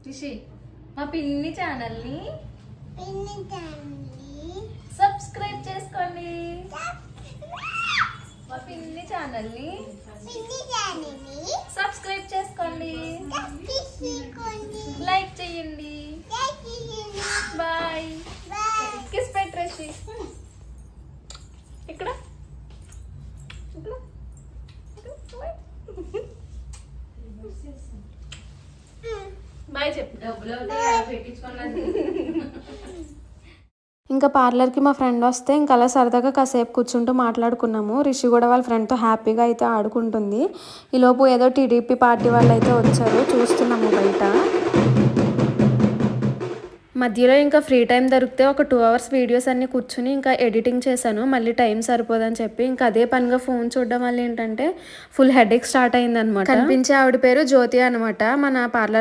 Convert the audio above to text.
రిషి మా పిన్ని ఛానల్ని సబ్స్క్రైబ్ చేసుకోండి. మా పిన్ని ఛానల్ని సబ్స్క్రైబ్ చేసుకోండి. లైక్ చేయండి. బాయ్. కిస్ పెట్టు రిషి. ఇక్కడ బాయ్ చెప్పు. ఇంకా పార్లర్కి మా ఫ్రెండ్ వస్తే ఇంకా అలా సరదాగా కాసేపు కూర్చుంటూ మాట్లాడుకున్నాము. రిషి కూడా వాళ్ళ ఫ్రెండ్తో హ్యాపీగా అయితే ఆడుకుంటుంది. ఈలోపు ఏదో టీడీపీ పార్టీ వాళ్ళు అయితే వచ్చారు, చూస్తున్నాము బయట. మధ్యలో ఇంకా ఫ్రీ టైం దొరికితే ఒక 2 hours వీడియోస్ అన్ని కూర్చుని ఇంకా ఎడిటింగ్ చేశాను. మళ్ళీ టైం సరిపోదని చెప్పి ఇంకా అదే పనిగా ఫోన్ చూడడం వల్ల ఏంటంటే ఫుల్ హెడేక్ స్టార్ట్ అయింది అనమాట. కనిపించే ఆవిడ పేరు జ్యోతి అనమాట. మన పార్లర్